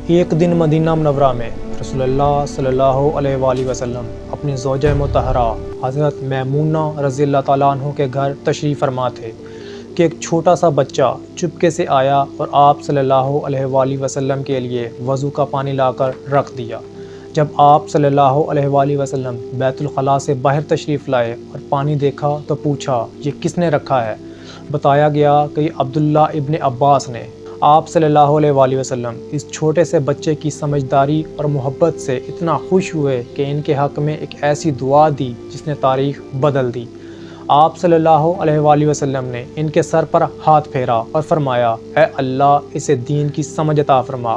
ایک دن مدینہ منورہ میں رسول اللہ صلی اللہ علیہ وآلہ وسلم اپنی زوجہ مطہرہ حضرت میمونہ رضی اللہ تعالیٰ عنہ کے گھر تشریف فرما تھے کہ ایک چھوٹا سا بچہ چپکے سے آیا اور آپ صلی اللہ علیہ وآلہ وسلم کے لیے وضو کا پانی لا کر رکھ دیا۔ جب آپ صلی اللہ علیہ وآلہ وسلم بیت الخلاء سے باہر تشریف لائے اور پانی دیکھا تو پوچھا یہ کس نے رکھا ہے؟ بتایا گیا کہ یہ عبداللہ ابن عباس نے۔ آپ صلی اللہ علیہ وآلہ وسلم اس چھوٹے سے بچے کی سمجھداری اور محبت سے اتنا خوش ہوئے کہ ان کے حق میں ایک ایسی دعا دی جس نے تاریخ بدل دی۔ آپ صلی اللہ علیہ وآلہ وسلم نے ان کے سر پر ہاتھ پھیرا اور فرمایا، اے اللہ اسے دین کی سمجھ عطا فرما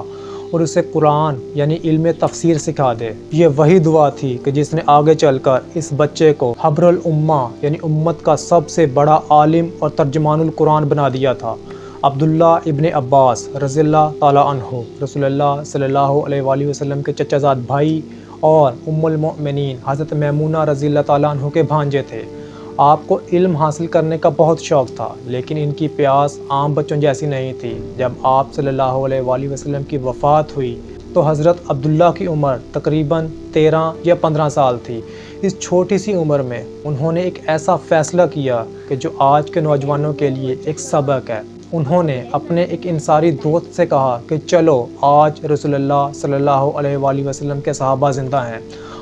اور اسے قرآن یعنی علم تفسیر سکھا دے۔ یہ وہی دعا تھی کہ جس نے آگے چل کر اس بچے کو حبر الامہ یعنی امت کا سب سے بڑا عالم اور ترجمان القرآن بنا دیا تھا۔ عبداللہ ابن عباس رضی اللہ تعالیٰ عنہ رسول اللہ صلی اللہ علیہ وآلہ وسلم کے چچا زاد بھائی اور ام المؤمنین حضرت میمونہ رضی اللہ تعالیٰ عنہ کے بھانجے تھے۔ آپ کو علم حاصل کرنے کا بہت شوق تھا، لیکن ان کی پیاس عام بچوں جیسی نہیں تھی۔ جب آپ صلی اللہ علیہ وآلہ وسلم کی وفات ہوئی تو حضرت عبداللہ کی عمر تقریباً 13 یا 15 سال تھی۔ اس چھوٹی سی عمر میں انہوں نے ایک ایسا فیصلہ کیا کہ جو آج کے نوجوانوں کے لیے ایک سبق ہے۔ انہوں نے اپنے ایک انصاری دوست سے کہا کہ چلو آج رسول اللہ صلی اللہ علیہ وآلہ وسلم کے صحابہ زندہ ہیں،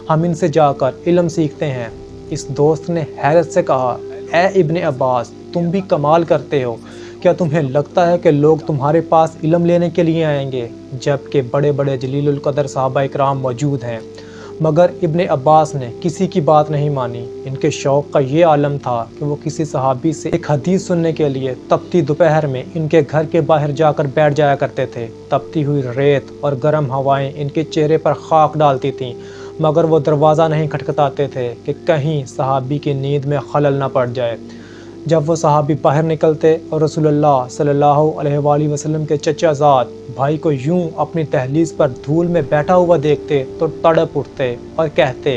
ہم ان سے جا کر علم سیکھتے ہیں۔ اس دوست نے حیرت سے کہا، اے ابن عباس تم بھی کمال کرتے ہو، کیا تمہیں لگتا ہے کہ لوگ تمہارے پاس علم لینے کے لیے آئیں گے جبکہ بڑے بڑے جلیل القدر صحابہ اکرام موجود ہیں؟ مگر ابن عباس نے کسی کی بات نہیں مانی۔ ان کے شوق کا یہ عالم تھا کہ وہ کسی صحابی سے ایک حدیث سننے کے لیے تپتی دوپہر میں ان کے گھر کے باہر جا کر بیٹھ جایا کرتے تھے۔ تپتی ہوئی ریت اور گرم ہوائیں ان کے چہرے پر خاک ڈالتی تھیں، مگر وہ دروازہ نہیں کھٹکھٹاتے تھے کہ کہیں صحابی کی نیند میں خلل نہ پڑ جائے۔ جب وہ صحابی باہر نکلتے اور رسول اللہ صلی اللہ علیہ وآلہ وسلم کے چچا زاد بھائی کو یوں اپنی دہلیز پر دھول میں بیٹھا ہوا دیکھتے تو تڑپ اٹھتے اور کہتے،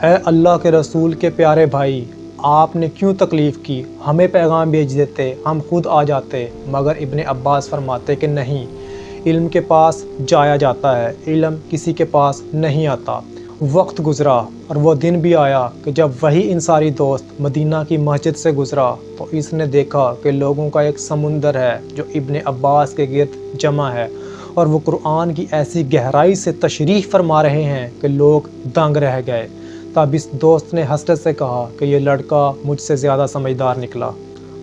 اے اللہ کے رسول کے پیارے بھائی، آپ نے کیوں تکلیف کی؟ ہمیں پیغام بھیج دیتے، ہم خود آ جاتے۔ مگر ابن عباس فرماتے کہ نہیں، علم کے پاس جایا جاتا ہے، علم کسی کے پاس نہیں آتا۔ وقت گزرا اور وہ دن بھی آیا کہ جب وہی انصاری دوست مدینہ کی مسجد سے گزرا تو اس نے دیکھا کہ لوگوں کا ایک سمندر ہے جو ابن عباس کے گرد جمع ہے اور وہ قرآن کی ایسی گہرائی سے تشریح فرما رہے ہیں کہ لوگ دنگ رہ گئے۔ تب اس دوست نے حسرت سے کہا کہ یہ لڑکا مجھ سے زیادہ سمجھدار نکلا۔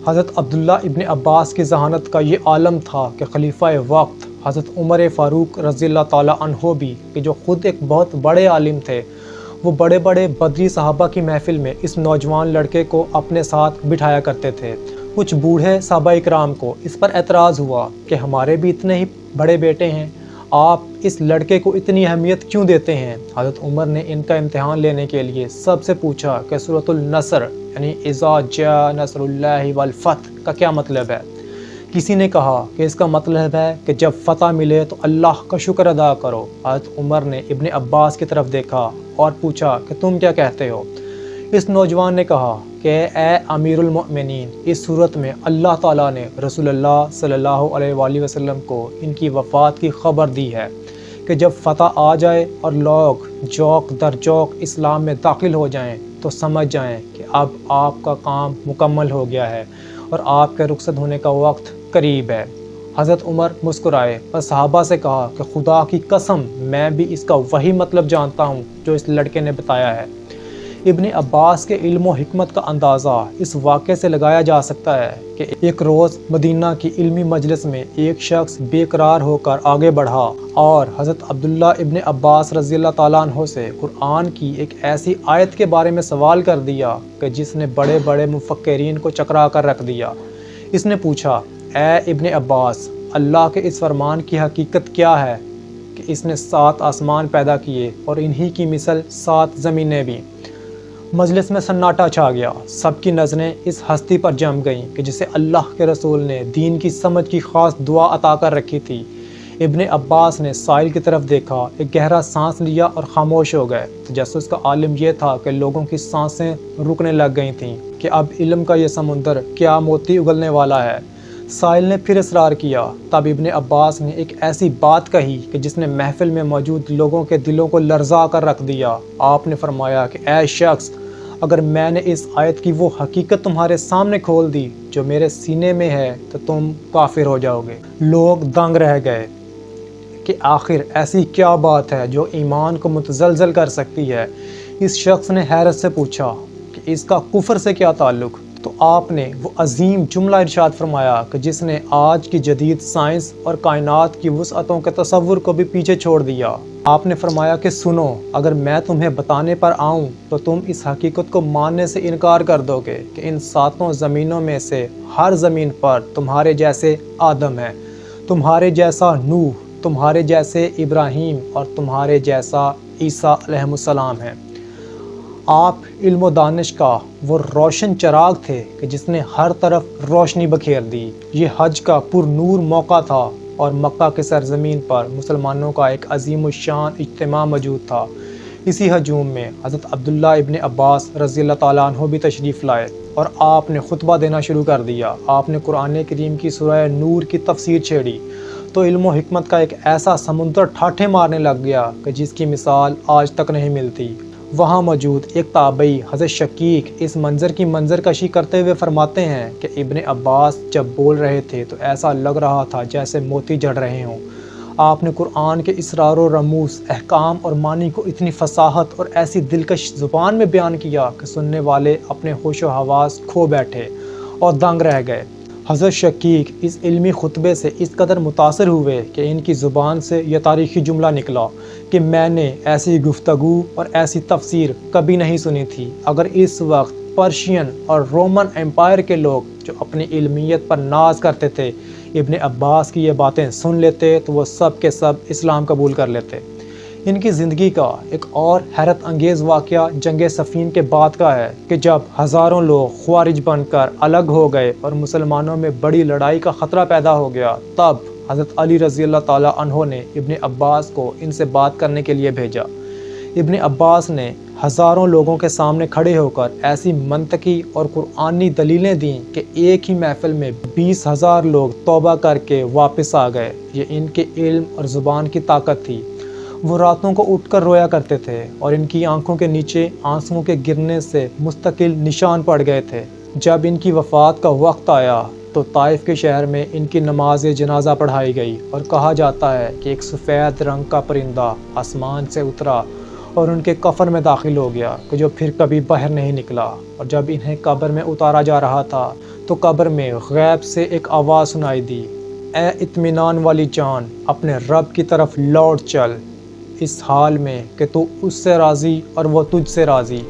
حضرت عبداللہ ابن عباس کی ذہانت کا یہ عالم تھا کہ خلیفہ وقت حضرت عمر فاروق رضی اللہ تعالیٰ عنہ بھی کہ جو خود ایک بہت بڑے عالم تھے، وہ بڑے بڑے بدری صحابہ کی محفل میں اس نوجوان لڑکے کو اپنے ساتھ بٹھایا کرتے تھے۔ کچھ بوڑھے صحابہ اکرام کو اس پر اعتراض ہوا کہ ہمارے بھی اتنے ہی بڑے بیٹے ہیں، آپ اس لڑکے کو اتنی اہمیت کیوں دیتے ہیں؟ حضرت عمر نے ان کا امتحان لینے کے لیے سب سے پوچھا کہ سورۃ النصر یعنی اذا جاء نصر اللہ والفتح کا کیا مطلب ہے؟ کسی نے کہا کہ اس کا مطلب ہے کہ جب فتح ملے تو اللہ کا شکر ادا کرو۔ حضرت عمر نے ابن عباس کی طرف دیکھا اور پوچھا کہ تم کیا کہتے ہو؟ اس نوجوان نے کہا کہ اے امیر المؤمنین، اس صورت میں اللہ تعالیٰ نے رسول اللہ صلی اللہ علیہ وآلہ وسلم کو ان کی وفات کی خبر دی ہے کہ جب فتح آ جائے اور لوگ جوق در جوق اسلام میں داخل ہو جائیں تو سمجھ جائیں کہ اب آپ کا کام مکمل ہو گیا ہے اور آپ کے رخصت ہونے کا وقت قریب ہے۔ حضرت عمر مسکرائے اور صحابہ سے کہا کہ خدا کی قسم میں بھی اس کا وہی مطلب جانتا ہوں جو اس لڑکے نے بتایا ہے۔ ابن عباس کے علم و حکمت کا اندازہ اس واقعے سے لگایا جا سکتا ہے کہ ایک روز مدینہ کی علمی مجلس میں ایک شخص بے قرار ہو کر آگے بڑھا اور حضرت عبداللہ ابن عباس رضی اللہ تعالیٰ عنہ سے قرآن کی ایک ایسی آیت کے بارے میں سوال کر دیا کہ جس نے بڑے بڑے مفکرین کو چکرا کر رکھ دیا۔ اس نے پوچھا، اے ابن عباس، اللہ کے اس فرمان کی حقیقت کیا ہے کہ اس نے 7 آسمان پیدا کیے اور انہی کی مثل 7 زمینیں بھی؟ مجلس میں سناٹا چھا گیا۔ سب کی نظریں اس ہستی پر جم گئیں کہ جسے اللہ کے رسول نے دین کی سمجھ کی خاص دعا عطا کر رکھی تھی۔ ابن عباس نے سائل کی طرف دیکھا، ایک گہرا سانس لیا اور خاموش ہو گئے۔ تجسس کا عالم یہ تھا کہ لوگوں کی سانسیں رکنے لگ گئی تھیں کہ اب علم کا یہ سمندر کیا موتی اگلنے والا ہے۔ سائل نے پھر اصرار کیا۔ تب ابن عباس نے ایک ایسی بات کہی کہ جس نے محفل میں موجود لوگوں کے دلوں کو لرزا کر رکھ دیا۔ آپ نے فرمایا کہ اے شخص، اگر میں نے اس آیت کی وہ حقیقت تمہارے سامنے کھول دی جو میرے سینے میں ہے تو تم کافر ہو جاؤ گے۔ لوگ دنگ رہ گئے کہ آخر ایسی کیا بات ہے جو ایمان کو متزلزل کر سکتی ہے۔ اس شخص نے حیرت سے پوچھا کہ اس کا کفر سے کیا تعلق؟ تو آپ نے وہ عظیم جملہ ارشاد فرمایا کہ جس نے آج کی جدید سائنس اور کائنات کی وسعتوں کے تصور کو بھی پیچھے چھوڑ دیا۔ آپ نے فرمایا کہ سنو، اگر میں تمہیں بتانے پر آؤں تو تم اس حقیقت کو ماننے سے انکار کر دو گے کہ ان 7 زمینوں میں سے ہر زمین پر تمہارے جیسے آدم ہے، تمہارے جیسا نوح، تمہارے جیسے ابراہیم اور تمہارے جیسا عیسیٰ علیہ السلام ہے۔ آپ علم و دانش کا وہ روشن چراغ تھے کہ جس نے ہر طرف روشنی بکھیر دی۔ یہ حج کا پر نور موقع تھا اور مکہ کے سرزمین پر مسلمانوں کا ایک عظیم الشان اجتماع موجود تھا۔ اسی ہجوم میں حضرت عبداللہ ابن عباس رضی اللہ تعالیٰ عنہ بھی تشریف لائے اور آپ نے خطبہ دینا شروع کر دیا۔ آپ نے قرآن کریم کی سورہ نور کی تفسیر چھیڑی تو علم و حکمت کا ایک ایسا سمندر ٹھاٹھے مارنے لگ گیا کہ جس کی مثال آج تک نہیں ملتی۔ وہاں موجود ایک تابعی حضرت شقیق اس منظر کی منظر کشی کرتے ہوئے فرماتے ہیں کہ ابن عباس جب بول رہے تھے تو ایسا لگ رہا تھا جیسے موتی جھڑ رہے ہوں۔ آپ نے قرآن کے اسرار و رموز، احکام اور معنی کو اتنی فصاحت اور ایسی دلکش زبان میں بیان کیا کہ سننے والے اپنے ہوش و حواس کھو بیٹھے اور دنگ رہ گئے۔ حضرت شقیق اس علمی خطبے سے اس قدر متاثر ہوئے کہ ان کی زبان سے یہ تاریخی جملہ نکلا کہ میں نے ایسی گفتگو اور ایسی تفسیر کبھی نہیں سنی تھی۔ اگر اس وقت پرشین اور رومن امپائر کے لوگ جو اپنی علمیت پر ناز کرتے تھے ابن عباس کی یہ باتیں سن لیتے تو وہ سب کے سب اسلام قبول کر لیتے۔ ان کی زندگی کا ایک اور حیرت انگیز واقعہ جنگ صفین کے بعد کا ہے کہ جب ہزاروں لوگ خوارج بن کر الگ ہو گئے اور مسلمانوں میں بڑی لڑائی کا خطرہ پیدا ہو گیا، تب حضرت علی رضی اللہ تعالیٰ عنہ نے ابن عباس کو ان سے بات کرنے کے لیے بھیجا۔ ابن عباس نے ہزاروں لوگوں کے سامنے کھڑے ہو کر ایسی منطقی اور قرآنی دلیلیں دیں کہ ایک ہی محفل میں 20,000 لوگ توبہ کر کے واپس آ گئے۔ یہ ان کے علم اور زبان کی طاقت تھی۔ وہ راتوں کو اٹھ کر رویا کرتے تھے اور ان کی آنکھوں کے نیچے آنسوؤں کے گرنے سے مستقل نشان پڑ گئے تھے۔ جب ان کی وفات کا وقت آیا تو طائف کے شہر میں ان کی نماز جنازہ پڑھائی گئی اور کہا جاتا ہے کہ ایک سفید رنگ کا پرندہ آسمان سے اترا اور ان کے کفن میں داخل ہو گیا کہ جو پھر کبھی باہر نہیں نکلا۔ اور جب انہیں قبر میں اتارا جا رہا تھا تو قبر میں غیب سے ایک آواز سنائی دی، اے اطمینان والی جان، اپنے رب کی طرف لوٹ چل، اس حال میں کہ تو اس سے راضی اور وہ تجھ سے راضی۔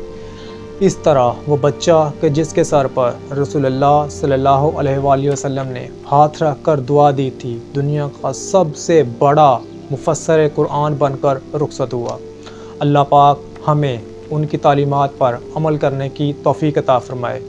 اس طرح وہ بچہ کہ جس کے سر پر رسول اللہ صلی اللہ علیہ وآلہ وسلم نے ہاتھ رکھ کر دعا دی تھی، دنیا کا سب سے بڑا مفسر قرآن بن کر رخصت ہوا۔ اللہ پاک ہمیں ان کی تعلیمات پر عمل کرنے کی توفیق عطا فرمائے۔